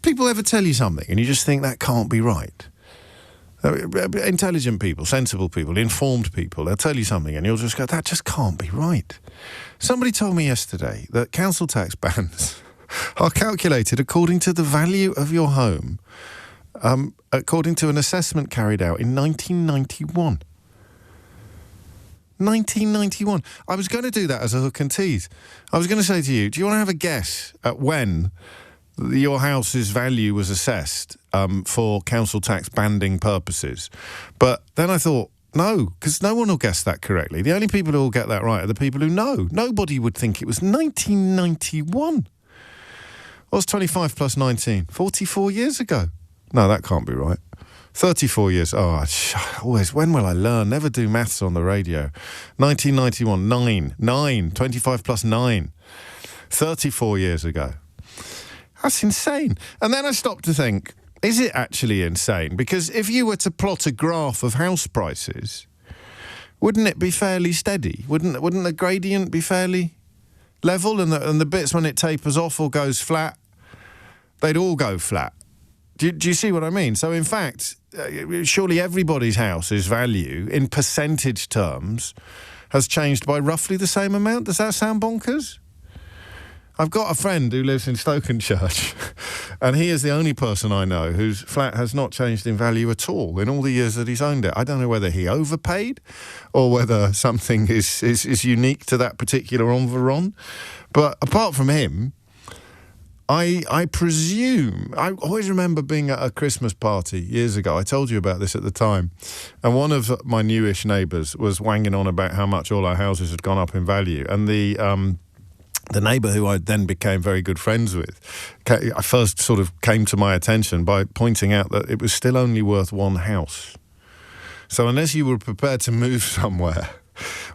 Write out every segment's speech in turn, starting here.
people ever tell you something and you just think that can't be right? Intelligent people, sensible people, informed people, they'll tell you something and you'll just go, that just can't be right. Somebody told me yesterday that council tax bans are calculated according to the value of your home, according to an assessment carried out in 1991. 1991. I was going to do that as a hook and tease. I was going to say to you, do you want to have a guess at when your house's value was assessed for council tax banding purposes? But then I thought, no, because no one will guess that correctly. The only people who will get that right are the people who know. Nobody would think it was 1991. What's 25 plus 19? 44 years ago. No, that can't be right. 34 years. Oh, always, when will I learn? Never do maths on the radio. 1991, 9. 25 plus 9. 34 years ago. That's insane. And then I stopped to think, is it actually insane? Because if you were to plot a graph of house prices, wouldn't it be fairly steady? Wouldn't the gradient be fairly level? And the bits when it tapers off or goes flat, they'd all go flat. Do you see what I mean? So, in fact, surely everybody's house's value in percentage terms has changed by roughly the same amount. Does that sound bonkers? I've got a friend who lives in Stokenchurch, and he is the only person I know whose flat has not changed in value at all in all the years that he's owned it. I don't know whether he overpaid or whether something is unique to that particular environ. But apart from him, I presume, I always remember being at a Christmas party years ago. I told you about this at the time. And one of my newish neighbours was wanging on about how much all our houses had gone up in value. And the neighbour who I then became very good friends with, I first sort of came to my attention by pointing out that it was still only worth one house. So unless you were prepared to move somewhere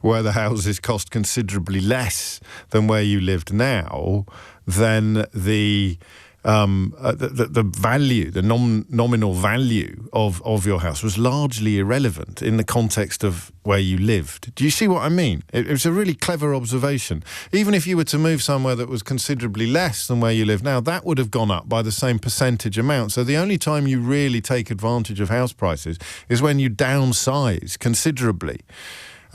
where the houses cost considerably less than where you lived now, then the value, the nominal value of your house was largely irrelevant in the context of where you lived. Do you see what I mean? It was a really clever observation. Even if you were to move somewhere that was considerably less than where you live now, that would have gone up by the same percentage amount. So the only time you really take advantage of house prices is when you downsize considerably.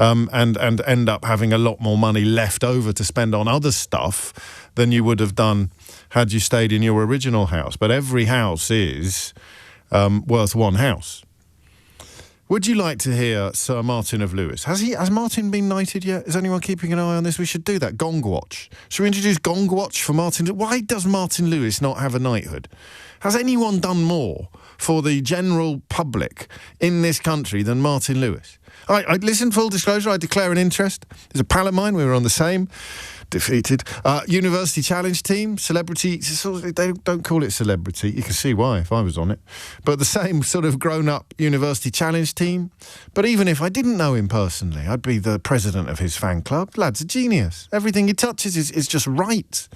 And end up having a lot more money left over to spend on other stuff than you would have done had you stayed in your original house. But every house is worth one house. Would you like to hear Sir Martin of Lewis? Has Martin been knighted yet? Is anyone keeping an eye on this? We should do that. Gong Watch. Should we introduce Gong Watch for Martin? Why does Martin Lewis not have a knighthood? Has anyone done more for the general public in this country than Martin Lewis? I listen, full disclosure, I declare an interest. There's a pal of mine, we were on the same, defeated. University Challenge team, celebrity, they don't call it celebrity, you can see why if I was on it. But the same sort of grown-up University Challenge team. But even if I didn't know him personally, I'd be the president of his fan club. Lad's a genius. Everything he touches is just right.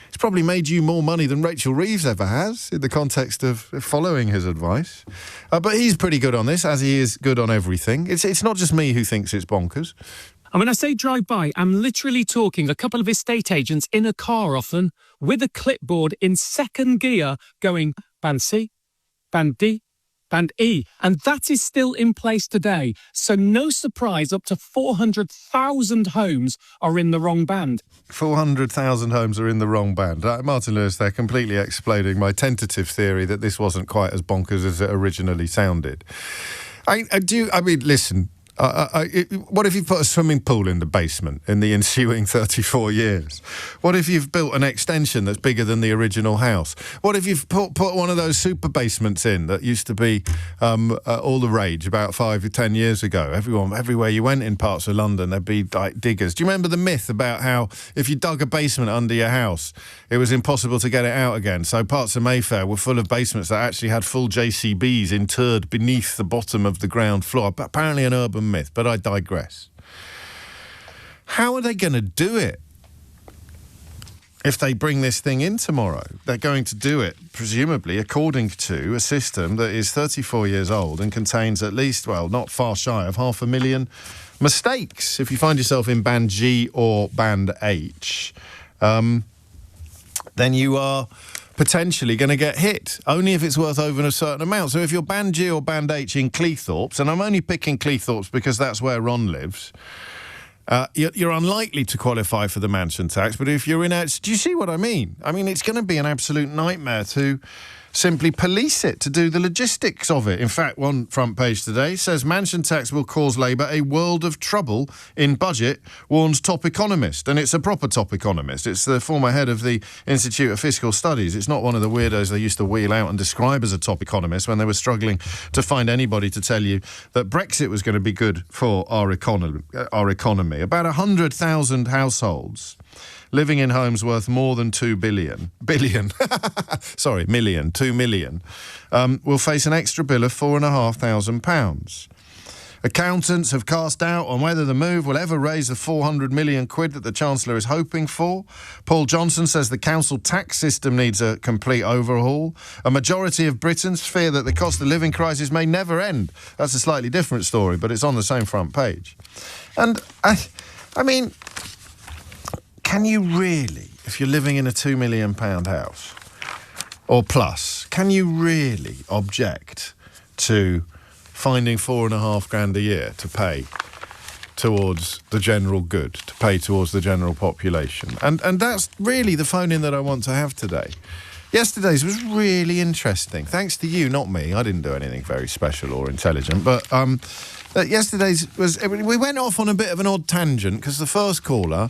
It's probably made you more money than Rachel Reeves ever has in the context of following his advice. But he's pretty good on this, as he is good on everything. It's not just me who thinks it's bonkers. And when I say drive by, I'm literally talking a couple of estate agents in a car often with a clipboard in second gear going Band C, Band D, Band E. And that is still in place today. So no surprise, up to 400,000 homes are in the wrong band. 400,000 homes are in the wrong band. Martin Lewis, they're completely exploding my tentative theory that this wasn't quite as bonkers as it originally sounded. Listen, what if you put a swimming pool in the basement in the ensuing 34 years? What if you've built an extension that's bigger than the original house? What if you've put one of those super basements in that used to be all the rage about 5 or 10 years ago? Everywhere you went in parts of London, there'd be like diggers. Do you remember the myth about how if you dug a basement under your house, it was impossible to get it out again? So parts of Mayfair were full of basements that actually had full JCBs interred beneath the bottom of the ground floor. Apparently an urban myth, but I digress. How are they going to do it if they bring this thing in tomorrow? They're going to do it, presumably, according to a system that is 34 years old and contains at least, well, not far shy of 500,000 mistakes. If you find yourself in Band G or Band H, then you are potentially going to get hit, only if it's worth over a certain amount. So if you're Band G or Band H in Cleethorpes, and I'm only picking Cleethorpes because that's where Ron lives, you're unlikely to qualify for the mansion tax. But if you're in do you see what I mean? I mean, it's going to be an absolute nightmare to simply police it, to do the logistics of it. In fact, one front page today says mansion tax will cause Labour a world of trouble in budget, warns top economist. And it's a proper top economist. It's the former head of the Institute of Fiscal Studies. It's not one of the weirdos they used to wheel out and describe as a top economist when they were struggling to find anybody to tell you that Brexit was going to be good for our economy. About 100,000 households living in homes worth more than 2 million, will face an extra bill of £4,500. Accountants have cast doubt on whether the move will ever raise the 400 million quid that the Chancellor is hoping for. Paul Johnson says the council tax system needs a complete overhaul. A majority of Britons fear that the cost of living crisis may never end. That's a slightly different story, but it's on the same front page. And I mean, can you really, if you're living in a £2 million house or plus, can you really object to finding £4,500 a year to pay towards the general good, to pay towards the general population? And that's really the phone-in that I want to have today. Yesterday's was really interesting. Thanks to you, not me. I didn't do anything very special or intelligent, but yesterday's was... We went off on a bit of an odd tangent because the first caller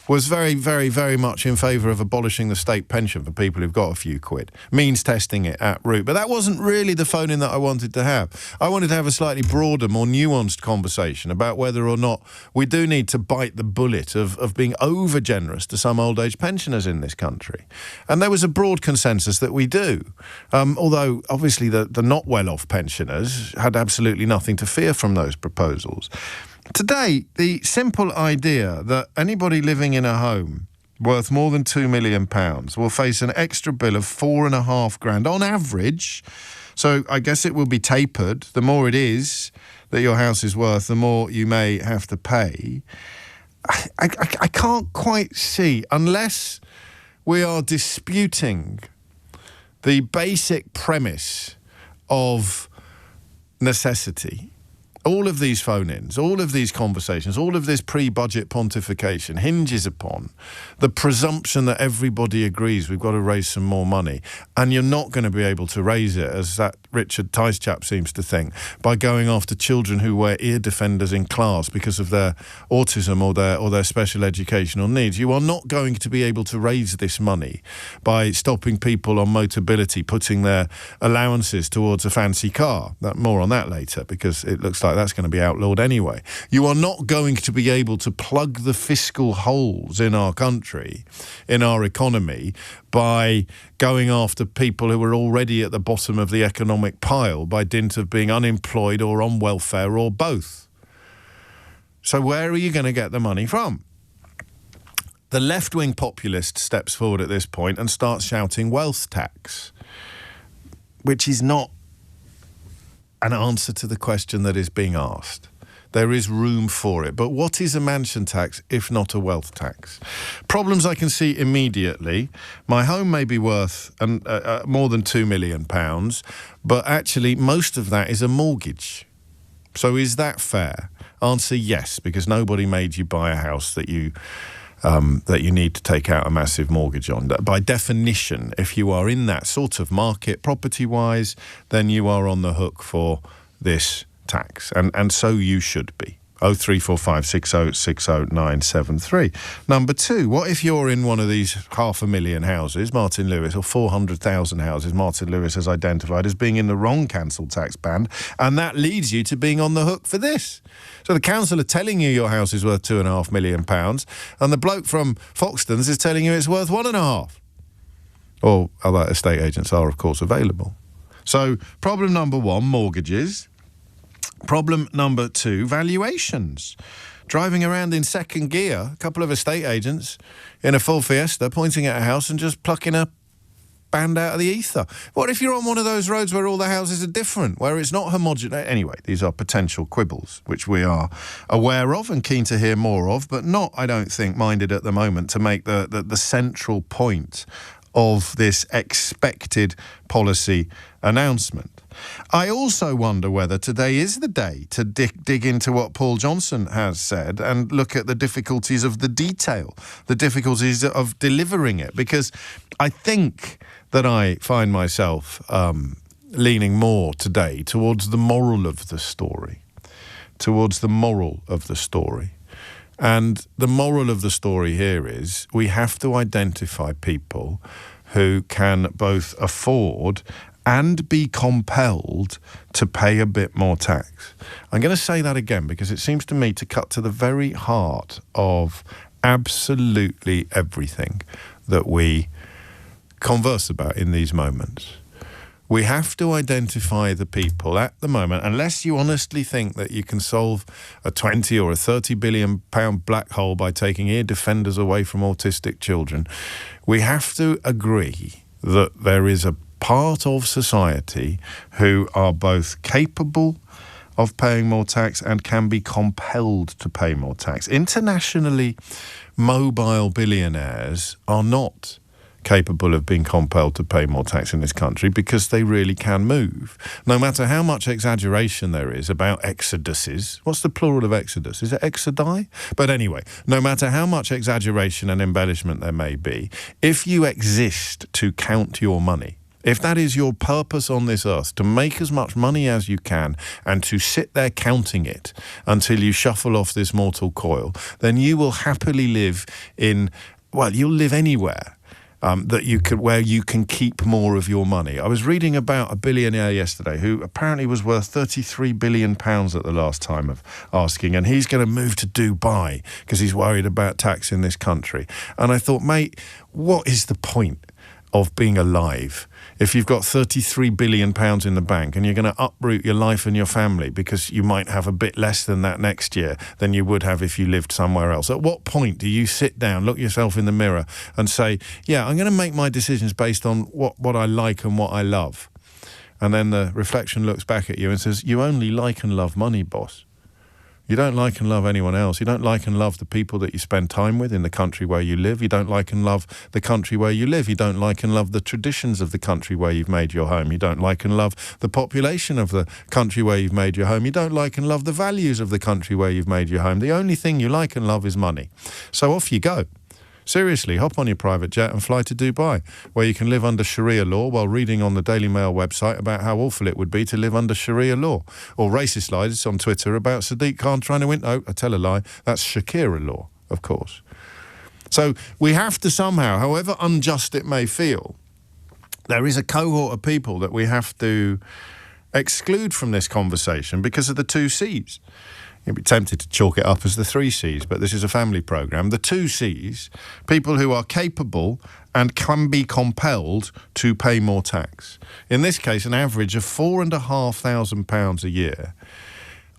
was very, very, very much in favour of abolishing the state pension for people who've got a few quid, means testing it at root. But that wasn't really the phone-in that I wanted to have. I wanted to have a slightly broader, more nuanced conversation about whether or not we do need to bite the bullet of being over-generous to some old-age pensioners in this country. And there was a broad consensus that we do, although obviously the not well-off pensioners had absolutely nothing to fear from those proposals. Today, the simple idea that anybody living in a home worth more than £2 million will face an extra bill of £4,500 on average. So I guess it will be tapered. The more it is that your house is worth, the more you may have to pay. I can't quite see, unless we are disputing the basic premise of necessity. All of these phone-ins, all of these conversations, all of this pre-budget pontification hinges upon the presumption that everybody agrees we've got to raise some more money. And you're not going to be able to raise it, as that Richard Tice chap seems to think, by going after children who wear ear defenders in class because of their autism or their special educational needs. You are not going to be able to raise this money by stopping people on Motability putting their allowances towards a fancy car. More on that later, because it looks like that's going to be outlawed anyway. You are not going to be able to plug the fiscal holes in our country, in our economy, by going after people who are already at the bottom of the economic pile by dint of being unemployed or on welfare or both. So where are you going to get the money from? The left-wing populist steps forward at this point and starts shouting wealth tax, which is not an answer to the question that is being asked. There is room for it. But what is a mansion tax if not a wealth tax? Problems I can see immediately. My home may be worth more than £2 million, but actually most of that is a mortgage. So is that fair? Answer yes, because nobody made you buy a house that you need to take out a massive mortgage on. By definition, if you are in that sort of market, property-wise, then you are on the hook for this tax. And so you should be. 0345 60 60 973. Number two, what if you're in one of these 500,000 houses, Martin Lewis, or 400,000 houses Martin Lewis has identified as being in the wrong council tax band, and that leads you to being on the hook for this? So the council are telling you your house is worth £2.5 million, and the bloke from Foxtons is telling you it's worth £1.5. Or other estate agents are, of course, available. So problem number one, mortgages. Problem number two, valuations. Driving around in second gear, a couple of estate agents in a full Fiesta pointing at a house and just plucking a band out of the ether. What if you're on one of those roads where all the houses are different, where it's not homogenous? Anyway, these are potential quibbles, which we are aware of and keen to hear more of, but not, I don't think, minded at the moment to make the central point of this expected policy announcement. I also wonder whether today is the day to dig into what Paul Johnson has said and look at the difficulties of the detail, the difficulties of delivering it, because I think that I find myself leaning more today towards the moral of the story, And the moral of the story here is we have to identify people who can both afford and be compelled to pay a bit more tax. I'm going to say that again because it seems to me to cut to the very heart of absolutely everything that we converse about in these moments. We have to identify the people at the moment, unless you honestly think that you can solve a 20 or a 30 billion pound black hole by taking ear defenders away from autistic children. We have to agree that there is a part of society who are both capable of paying more tax and can be compelled to pay more tax. Internationally, mobile billionaires are not capable of being compelled to pay more tax in this country because they really can move. No matter how much exaggeration there is about exoduses. What's the plural of exodus? Is it exodi? But anyway, no matter how much exaggeration and embellishment there may be, if you exist to count your money, if that is your purpose on this earth, to make as much money as you can and to sit there counting it until you shuffle off this mortal coil, then you will happily live you'll live anywhere where you can keep more of your money. I was reading about a billionaire yesterday who apparently was worth 33 billion pounds at the last time of asking, and he's going to move to Dubai because he's worried about tax in this country. And I thought, mate, what is the point of being alive if you've got 33 billion pounds in the bank and you're going to uproot your life and your family because you might have a bit less than that next year than you would have if you lived somewhere else? At what point do you sit down, look yourself in the mirror and say, yeah, I'm going to make my decisions based on what I like and what I love? And then the reflection looks back at you and says, you only like and love money, boss. You don't like and love anyone else. You don't like and love the people that you spend time with in the country where you live. You don't like and love the country where you live. You don't like and love the traditions of the country where you've made your home. You don't like and love the population of the country where you've made your home. You don't like and love the values of the country where you've made your home. The only thing you like and love is money. So off you go. Seriously, hop on your private jet and fly to Dubai, where you can live under Sharia law while reading on the Daily Mail website about how awful it would be to live under Sharia law. Or racist lies on Twitter about Sadiq Khan trying to win. No, I tell a lie. That's Shakira law, of course. So we have to somehow, however unjust it may feel, there is a cohort of people that we have to exclude from this conversation because of the two C's. You'd be tempted to chalk it up as the three C's, but this is a family programme. The two C's, people who are capable and can be compelled to pay more tax. In this case, an average of £4,500 a year,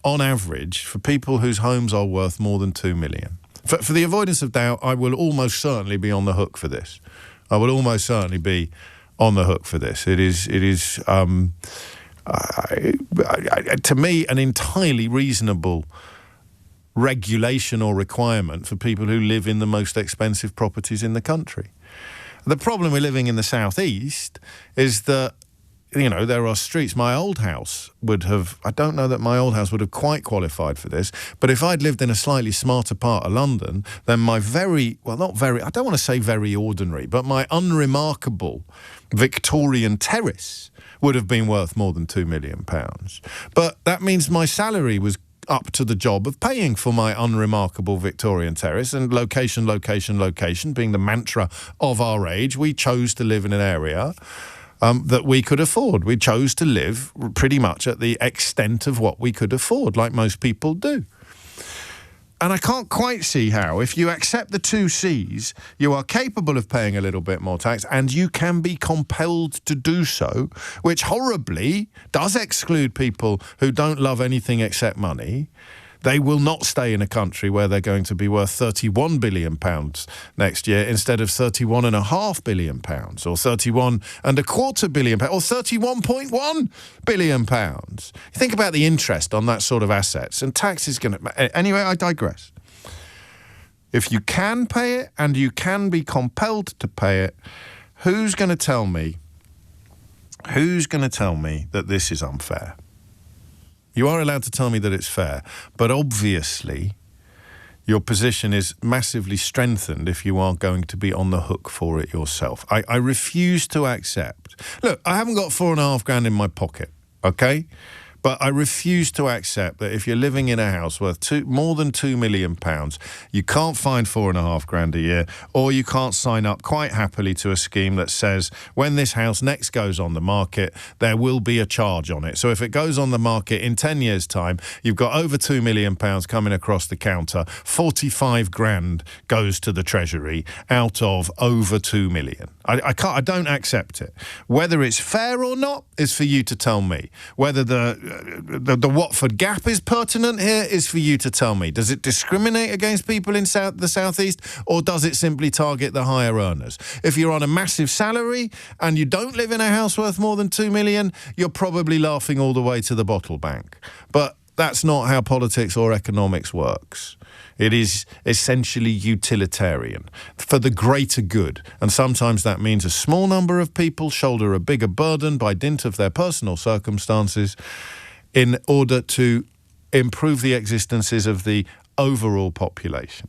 on average, for people whose homes are worth more than $2 million. For the avoidance of doubt, I will almost certainly be on the hook for this. I will almost certainly be on the hook for this. It is to me, an entirely reasonable regulation or requirement for people who live in the most expensive properties in the country. The problem with living in the southeast is that, you know, there are streets. My old house I don't know that my old house would have quite qualified for this, but if I'd lived in a slightly smarter part of London, then my I don't want to say very ordinary, but my unremarkable Victorian terrace would have been worth more than £2 million. But that means my salary was up to the job of paying for my unremarkable Victorian terrace, and location being the mantra of our age. We chose to live in an area that we could afford. We chose to live pretty much at the extent of what we could afford, like most people do. And I can't quite see how, if you accept the two C's, you are capable of paying a little bit more tax and you can be compelled to do so, which horribly does exclude people who don't love anything except money. They will not stay in a country where they're going to be worth £31 billion next year instead of £31.5 billion or £31.25 billion or £31.1 billion. You think about the interest on that sort of assets, and tax is going to... Anyway, I digress. If you can pay it and you can be compelled to pay it, who's going to tell me that this is unfair? You are allowed to tell me that it's fair, but obviously your position is massively strengthened if you are going to be on the hook for it yourself. I refuse to accept. Look, I haven't got $4,500 in my pocket, okay? But I refuse to accept that if you're living in a house worth more than £2 million, you can't find $4,500 a year, or you can't sign up quite happily to a scheme that says when this house next goes on the market, there will be a charge on it. So if it goes on the market in 10 years' time, you've got over £2 million coming across the counter, 45 grand goes to the Treasury out of over 2 million. I don't accept it. Whether it's fair or not is for you to tell me. Whether the Watford gap is pertinent here is for you to tell me. Does it discriminate against people in the southeast, or does it simply target the higher earners? If you're on a massive salary and you don't live in a house worth more than 2 million, you're probably laughing all the way to the bottle bank. But that's not how politics or economics works. It is essentially utilitarian, for the greater good. And sometimes that means a small number of people shoulder a bigger burden by dint of their personal circumstances in order to improve the existences of the overall population.